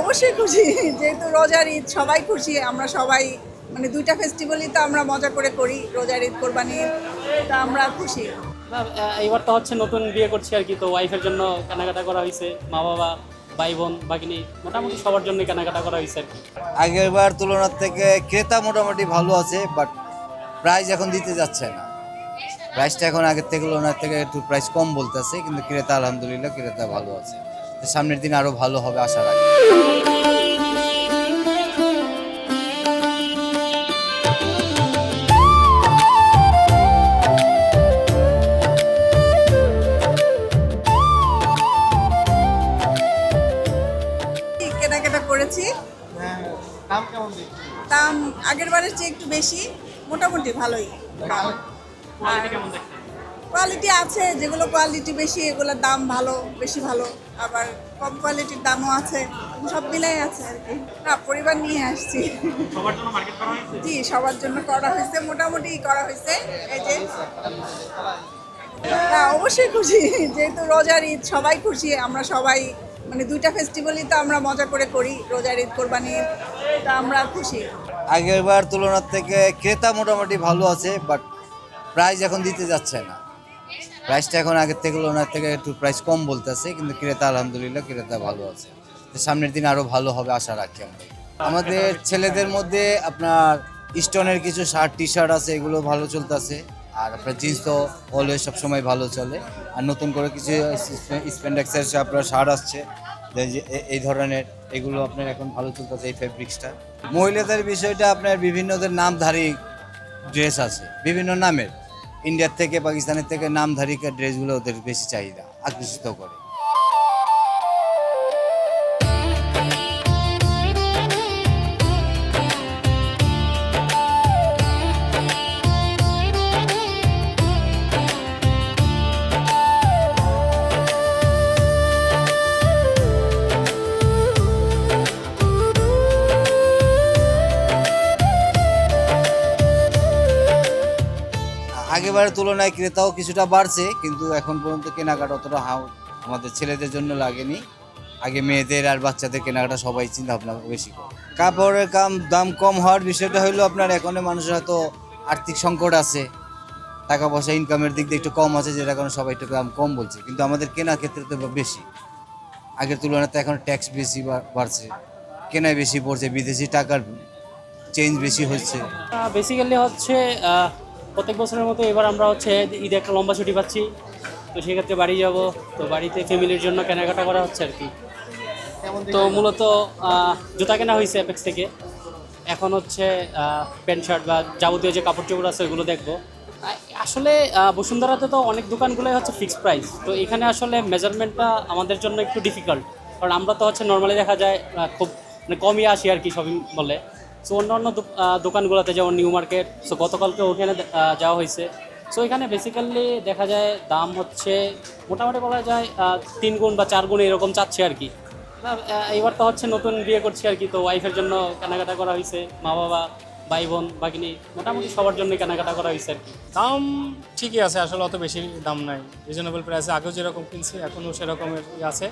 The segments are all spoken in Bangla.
অবশ্যই খুশি, যেহেতু রোজার ঈদ সবাই খুশি, আমরা সবাই মানে দুইটা ফেস্টিভ্যালই তো আমরা মজা করে করি, রোজার ঈদ, কোরবানি ঈদ, তো আমরা খুশি। না, এইবার তো হচ্ছে নতুন বিয়ে করছি আর কি, তো ওয়াইফের জন্য কেনাকাটা করা হয়েছে, মা বাবা, ভাই বোন, বাকিনি মোটামুটি সবার জন্যই কেনাকাটা করা হয়েছে আর কি। আগের বার তুলনার থেকে ক্রেতা মোটামুটি ভালো আছে, বাট প্রাইস এখন দিতে যাচ্ছে না। প্রাইসটা এখন আগের থেকে তুলনার থেকে একটু প্রাইস কম বলতেছে, কিন্তু ক্রেতা আলহামদুলিল্লাহ ক্রেতা ভালো আছে। তো সামনের দিন আরো ভালো হবে আশা রাখি। কেনাকাটা করেছি, দাম কেমন দেখছি? দাম আগের বারের চেয়ে একটু বেশি, মোটামুটি ভালোই। কোয়ালিটি কেমন দেখতে? কোয়ালিটি আছে, যেগুলো কোয়ালিটি বেশি এগুলোর দাম ভালো, বেশি ভালো, আবার কম কোয়ালিটির দামও আছে, সব মিলাই আছে আর কি। না, পরিবার নিয়ে আসছি। সবার জন্য মার্কেট করা হয়েছে? জি, সবার জন্য করা হয়েছে, মোটামুটি করা হয়েছে। এই যে না, অবশ্যই খুশি, যেহেতু রোজার ঈদ সবাই খুশি, আমরা সবাই মানে দুইটা ফেস্টিভ্যালই তো আমরা মজা করে করি, রোজার ঈদ, কোরবানি ঈদ, তো আমরা খুশি। আগের বার তুলনার থেকে ক্রেতা মোটামুটি ভালো আছে, বাট প্রাইস এখন দিতে যাচ্ছে না। প্রাইসটা এখন আগের থেকে তুলনার থেকে একটু প্রাইস কম বলতেছে, কিন্তু ক্রেতা আলহামদুলিল্লাহ ক্রেতা ভালো আছে। তো সামনের দিন আরো ভালো হবে আশা রাখি আমরা। আমাদের ছেলেদের মধ্যে আপনার স্টোনের কিছু শার্ট টি শার্ট আছে, এগুলো ভালো চলতেছে। আর আপনার জিন্স তো অলওয়েজ সবসময় ভালো চলে। আর নতুন করে কিছু স্প্যান্ডেক্সের আপনার শার্ট আসছে, এই ধরনের, এগুলো আপনার এখন ভালো চলতেছে এই ফেব্রিক্সটা। মহিলাদের বিষয়টা আপনার বিভিন্নদের নামধারী ড্রেস আছে, বিভিন্ন নামের, ইন্ডিয়ার থেকে পাকিস্তানের থেকে নামধারী ড্রেসগুলো ওদের বেশি চাহিদা আকর্ষিত করে। আগেবারের তুলনায় ক্রেতাও কিছুটা বাড়ছে, কিন্তু এখন পর্যন্ত কেনাকাটা অতটা আমাদের ছেলেদের জন্য লাগেনি। আগে মেয়েদের আর বাচ্চাদের কেনাকাটা সবাই চিন্তা ভাবনা বেশি করে। কাপড়ের দাম কম হওয়ার বিষয়টা হলো আপনার এখন মানুষের হয়তো আর্থিক সংকট আছে, টাকা পয়সা ইনকামের দিক দিয়ে একটু কম আছে, যেটা কারণে সবাই একটু দাম কম বলছে, কিন্তু আমাদের কেনার ক্ষেত্রে তো বেশি। আগের তুলনাতে এখন ট্যাক্স বেশি বাড়ছে, কেনায় বেশি পড়ছে, বিদেশি টাকার চেঞ্জ বেশি হচ্ছে। বেসিক্যালি হচ্ছে প্রত্যেক বছরের মতো এবার আমরা হচ্ছে ঈদে একটা লম্বা ছুটি পাচ্ছি, তো সেক্ষেত্রে বাড়ি যাব, তো বাড়িতে ফ্যামিলির জন্য কেনাকাটা করা হচ্ছে আর কি। তো মূলত জুতা কেনা হয়েছে অ্যাপেক্স থেকে, এখন হচ্ছে প্যান্ট শার্ট বা যাবতীয় যে কাপড় চোপড় আছে ওগুলো দেখবো। আসলে বসুন্ধরাতে তো অনেক দোকানগুলোই হচ্ছে ফিক্সড প্রাইস, তো এখানে আসলে মেজারমেন্টটা আমাদের জন্য একটু ডিফিকাল্ট, কারণ আমরা তো হচ্ছে নর্মালি দেখা যায় খুব মানে কমই আসি আর কি শপিং মলে। সো অন্য অন্য দোকানগুলোতে যেমন নিউ মার্কেট, সো গতকালকে ওখানে যাওয়া হয়েছে। সো এখানে বেসিক্যালি দেখা যায় দাম হচ্ছে মোটামুটি বলা যায় 3 গুণ বা 4 গুণ এরকম চাচ্ছে আর কি। না, এইবার তো হচ্ছে নতুন বিয়ে করছি আর কি, তো ওয়াইফের জন্য কেনাকাটা করা হয়েছে, মা বাবা, ভাই বোন, বাকিনি মোটামুটি সবার জন্যই কেনাকাটা করা হয়েছে আর কি। দাম ঠিকই আছে, আসলে অত বেশি দাম নাই, রিজনেবল প্রাইসে। আগেও যেরকম কিনছি এখনও সেরকমের আছে।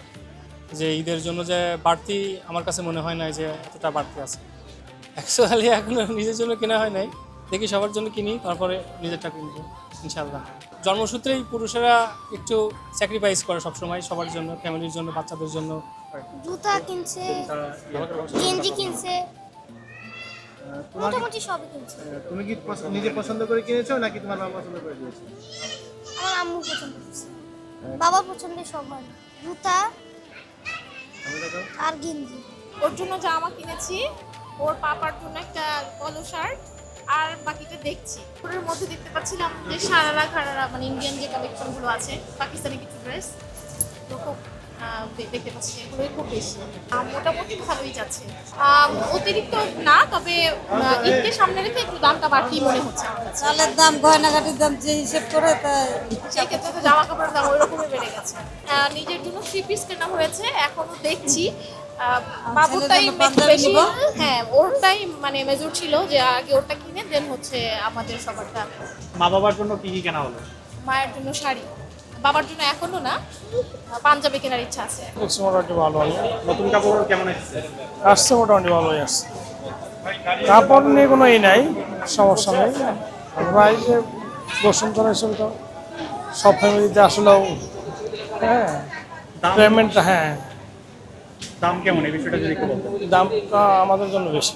যে ঈদের জন্য যে বাড়তি আমার কাছে মনে হয় না যে এতটা বাড়তি আছে। অ্যাকচুয়ালি এখনও নিজের জন্য কেনা হয় নাই, দেখি সবার জন্য কিনি, তারপরে নিজেরটা কিনবো ইনশাল্লাহ। জন্মসূত্রেই পুরুষেরা একটু স্যাক্রিফাইস করে সবসময় সবার জন্য, ফ্যামিলির জন্য, বাচ্চাদের জন্য। জুতা কিনছে, গেঞ্জি কিনছে, মোটামুটি সবই কিনছে। তুমি কি নিজে পছন্দ করে কিনেছো নাকি তোমার বাবা পছন্দ করে দিয়েছে? আমার আম্মু পছন্দ করছে, বাবা পছন্দের সব হয়, জুতা আর গেঞ্জি। ওর জন্য জামা কিনেছি, ওর পাপার জন্য একটা পলো শার্ট, আর বাকিটা দেখছি। ওর মধ্যে দেখতে পাচ্ছিলাম যে সারারা খারারা মানে ইন্ডিয়ান যে কালেকশনগুলো আছে, পাকিস্তানি কিছু ড্রেস, তো খুব দেখতে পাচ্ছি এগুলোই খুব বেশি। মোটামুটি ভালোই যাচ্ছে, অতিরিক্ত না, তবে ঈদকে সামনে রেখে একটু দামটা বাড়তি মনে হচ্ছে আমার কাছে। চালের দাম, গয়নাগাটির দাম যে হিসেব করে, সেই ক্ষেত্রে তো জামা কাপড়ের দাম ওই রকমই বেড়ে গেছে। নিজের জন্য 3 পিস কেনা হয়েছে, এখনো দেখছি। বাবুরটাই একটু বেশি, হ্যাঁ ওরটাই মানে মেজর ছিল যে আগে ওরটা কিনে দেন হচ্ছে আমাদের সবারটা। মা বাবার জন্য কি কি কেনা হলো? মায়ের জন্য শাড়ি, বাবার জন্য এখনো না, পাঞ্জাবি কেনার ইচ্ছা আছে। দেখছি মোটামুটি ভালো হলো, নতুন কাপড় কেমন আসছে? আসছে মোটামুটি ভালোই আসছে। কাপড় নিয়ে কোনো নাই, সমস্যা নেই। আমরা এই যে বসুন্ধরা হিসেবে তো সব ফ্যামিলিতে আসলেও হ্যাঁ পেমেন্টটা হ্যাঁ দাম কেমন এই বিষয়টা যদি একটু বলতেন। দামটা আমাদের জন্য বেশি।